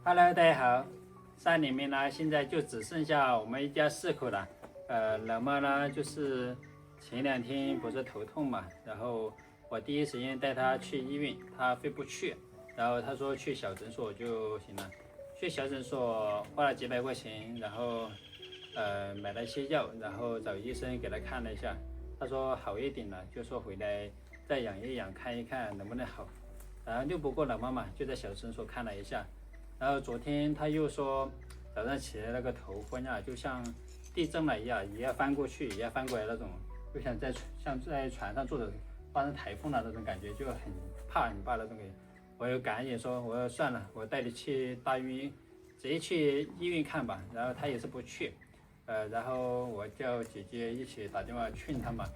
Hello，大家好。山里面呢，现在就只剩下我们一家4口了。老妈呢，就是前2天不是头痛嘛，然后我第一时间带她去医院，她非不去，然后她说去小诊所就行了。去小诊所花了几百块钱，然后买了一些药，然后找医生给她看了一下，他说好一点了，就说回来再养一养，看一看能不能好。然后拗不过老妈嘛，就在小诊所看了一下。然后昨天他又说，早上起来那个头昏啊，就像地震了一样，也要翻过去，也要翻过来那种，就像在船上坐着发生台风了那种感觉，就很怕那种感觉。我又赶紧说，我说算了，我带你去大医院，直接去医院看吧。然后他也是不去，然后我叫姐姐一起打电话劝他嘛，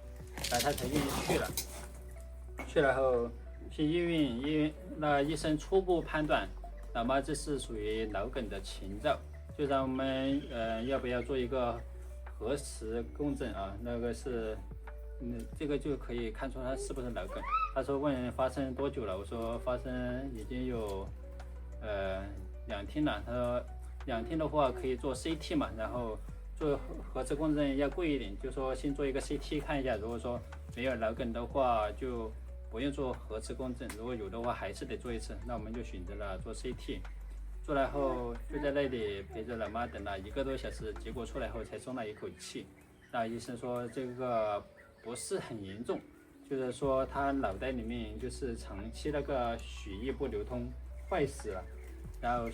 然后他才愿意去了。去了后去医院那医生初步判断。老妈这是属于脑梗的前兆，就让我们要不要做一个核磁共振啊？那个是，这个就可以看出他是不是脑梗。他说问发生多久了，我说发生已经有2天了。他说2天的话可以做 CT 嘛，然后做核磁共振要贵一点，就说先做一个 CT 看一下，如果说没有脑梗的话就不用做核磁共振，如果有的话还是得做一次，那我们就选择了做 CT。做了后就在那里陪着老妈等了1个多小时，结果出来后才松了一口气。那医生说这个不是很严重，就是说他脑袋里面就是长期那个血液不流通坏死了，然后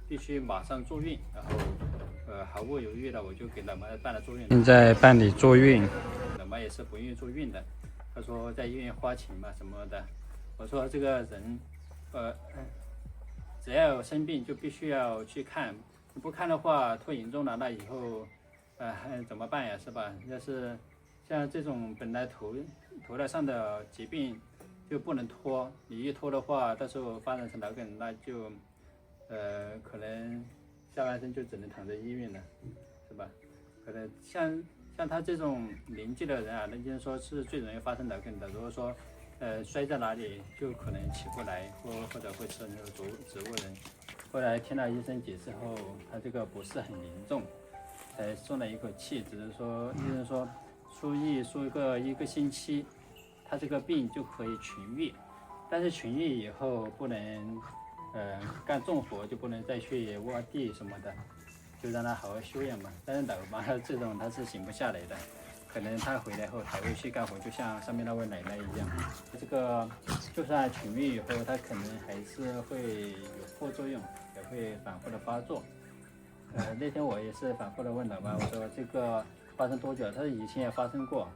必须马上住院。然后毫不犹豫的我就给老妈办了住院。现在办理住院，老妈也是不愿意住院的。他说在医院花钱嘛什么的，我说这个人，只要有生病就必须要去看，不看的话拖严重了，那以后，怎么办呀，是吧？要是像这种本来头脑上的疾病就不能拖，你一拖的话，到时候发展成脑梗，那就，可能下半身就只能躺在医院了，是吧？可能像他这种年纪的人啊，人家说是最容易发生脑梗的。如果说，摔在哪里就可能起不来，或者会吃那个植物人。后来听了医生解释后，他这个不是很严重，才松了一口气。只是说医生说输液输一个星期，他这个病就可以痊愈。但是痊愈以后不能，干重活，就不能再去挖地什么的。就让他好好休养嘛。但是老妈这种他是醒不下来的，可能他回来后还会去干活，就像上面那位奶奶一样。这个就算痊愈以后，他可能还是会有副作用，也会反复的发作。那天我也是反复的问老妈，我说这个发生多久了？他说以前也发生过，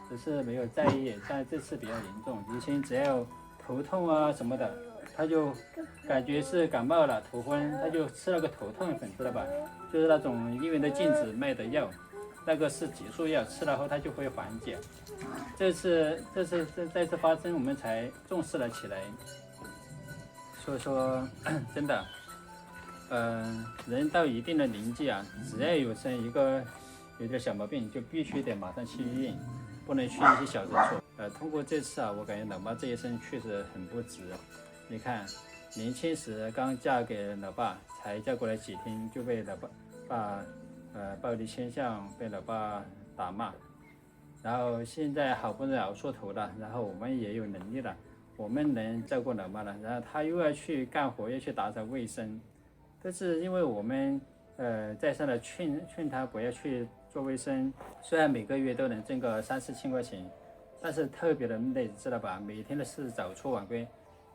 只是没有在意，但这次比较严重。以前只要头痛啊什么的，他就感觉是感冒了，头昏，他就吃了个头痛粉，知道吧？就是那种医院的禁止卖的药，那个是激素药，吃了后它就会缓解。这次再次发生，我们才重视了起来。所以说，真的，人到一定的年纪啊，只要有点小毛病，就必须得马上去医院，不能去一些小诊所。通过这次啊，我感觉老妈这一生确实很不值。你看，年轻时刚嫁给老爸，才嫁过来几天就被老爸暴力倾向，被老爸打骂。然后现在好不容易熬出头了，然后我们也有能力了，我们能照顾老妈了，然后他又要去干活，要去打扫卫生。但是因为我们再三的劝他不要去做卫生，虽然每个月都能挣个3-4千块钱，但是特别的累，知道吧？每天的是早出晚归，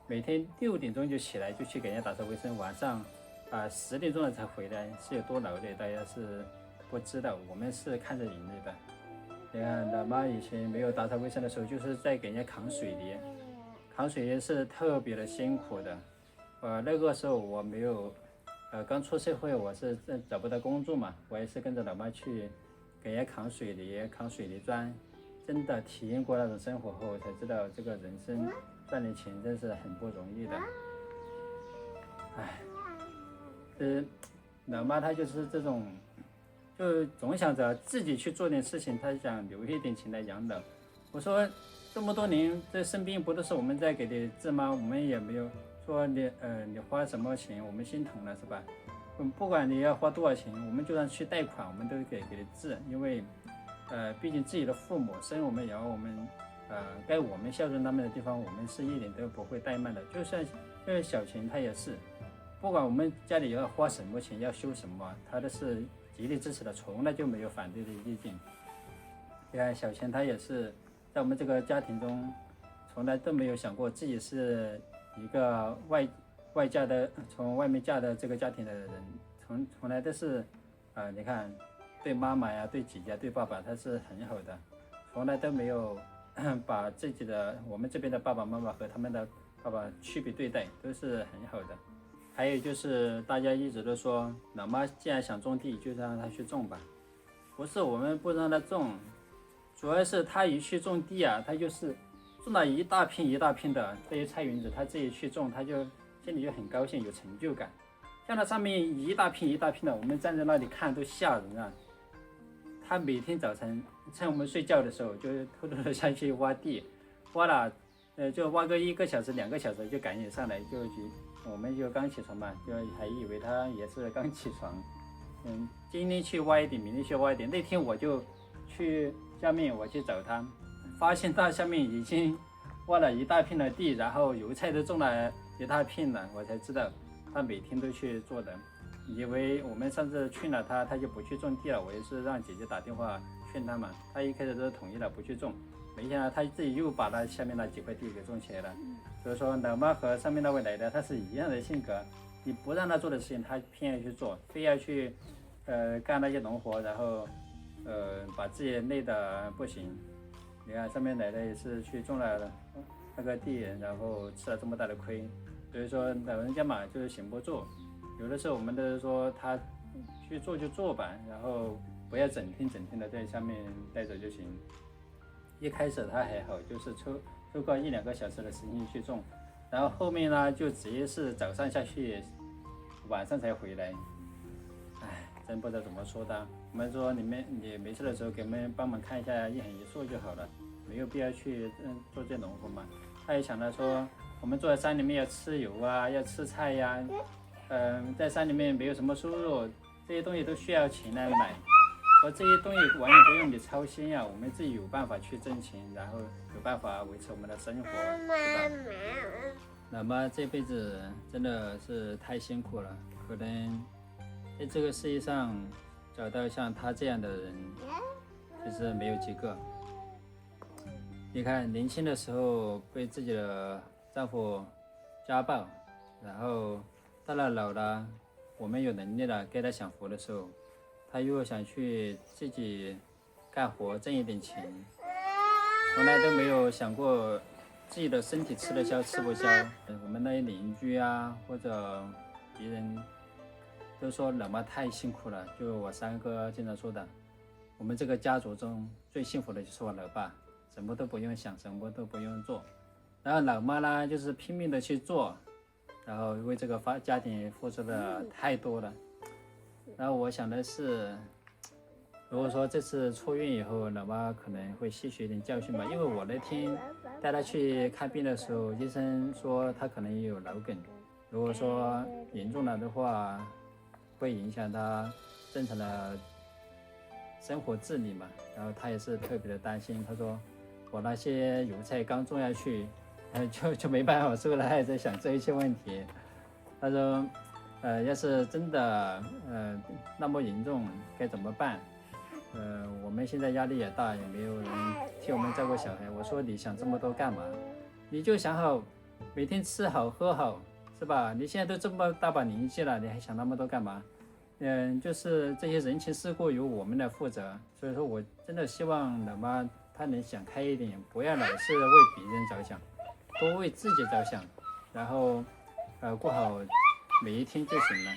每天6点钟就起来就去给人家打扫卫生，晚上10点钟了才回来，是有多劳累，大家是不知道，我们是看着眼泪的。你看老妈以前没有打扫卫生的时候，就是在给人家扛水泥，扛水泥是特别的辛苦的。那个时候我没有，刚出社会，我是找不到工作嘛，我也是跟着老妈去给人家扛水泥、扛水泥砖，真的体验过那种生活后，才知道这个人生赚点钱真是很不容易的。老妈她就是这种，就总想着自己去做点事情，她想留一点钱来养老。我说这么多年，这生病不都是我们在给你治吗？我们也没有说你花什么钱，我们心疼了是吧？不管你要花多少钱，我们就算去贷款，我们都给你治，因为毕竟自己的父母生我们养我们，该我们孝顺他们的地方，我们是一点都不会怠慢的。就算因为小琴她也是，不管我们家里要花什么钱，要修什么，她都是极力支持的，从来就没有反对的意见。你看小琴她也是在我们这个家庭中，从来都没有想过自己是一个外嫁的，从外面嫁的这个家庭的人，从来都是，你看，对妈妈呀，对姐姐，对爸爸，他是很好的，从来都没有把自己的我们这边的爸爸妈妈和他们的爸爸区别对待，都是很好的。还有就是大家一直都说，老妈既然想种地，就让她去种吧。不是我们不让她种，主要是她一去种地啊，她就是种了一大片一大片的这些菜园子，她自己去种，她就心里就很高兴，有成就感。像它上面一大片一大片的，我们站在那里看都吓人啊。他每天早晨趁我们睡觉的时候，就偷偷的下去挖地，挖了，就挖个1个小时2个小时就赶紧上来，我们就刚起床嘛，就还以为他也是刚起床。今天去挖一点，明天去挖一点。那天我就去下面我去找他，发现他下面已经挖了一大片的地，然后油菜都种了一大片了，我才知道他每天都去做的。以为我们上次劝了他就不去种地了，我也是让姐姐打电话劝他嘛，他一开始都同意了不去种，没想到他自己又把他下面那几块地给种起来了。所以说老妈和上面那位奶奶他是一样的性格，你不让他做的事情他偏要去做，非要去干那些农活，然后把自己累得不行。你看上面奶奶也是去种了那个地，然后吃了这么大的亏。所以说老人家嘛就是行不住，有的时候我们都是说他去做就做吧，然后不要整天的在下面待着就行。一开始他还好，就是抽个1-2个小时的时间去种，然后后面呢就直接是早上下去，晚上才回来。唉，真不知道怎么说的。我们说你没事的时候给我们帮忙看一下一横一竖就好了，没有必要去做这农活嘛。他也想到说我们住在山里面要吃油啊，要吃菜呀，在山里面没有什么收入，这些东西都需要钱来买。我这些东西完全不用你操心呀，我们自己有办法去挣钱，然后有办法维持我们的生活，是吧？那么这辈子真的是太辛苦了，可能在这个世界上找到像他这样的人，其实没有几个。你看，年轻的时候被自己的丈夫家暴，然后到了老了，我们有能力了，该他享福的时候，他又想去自己干活挣一点钱，从来都没有想过自己的身体吃得消吃不消。我们那些邻居啊或者别人都说老妈太辛苦了，就我3哥经常说的，我们这个家族中最幸福的就是我老爸，什么都不用想，什么都不用做，然后老妈呢就是拼命的去做，然后为这个家庭付出的太多了。然后我想的是，如果说这次出院以后，老妈可能会吸取一点教训吧。因为我那天带她去看病的时候，医生说她可能也有脑梗，如果说严重了的话，会影响她正常的生活自理嘛。然后她也是特别的担心，她说我那些油菜刚种下去，就没办法收了，还在想这一些问题。她说要是真的那么严重该怎么办？我们现在压力也大，也没有人替我们照顾小孩。我说你想这么多干嘛？你就想好每天吃好喝好，是吧？你现在都这么大把年纪了，你还想那么多干嘛？就是这些人情世故由我们来负责。所以说我真的希望老妈她能想开一点，不要老是为别人着想，多为自己着想，然后过好每一天就行了。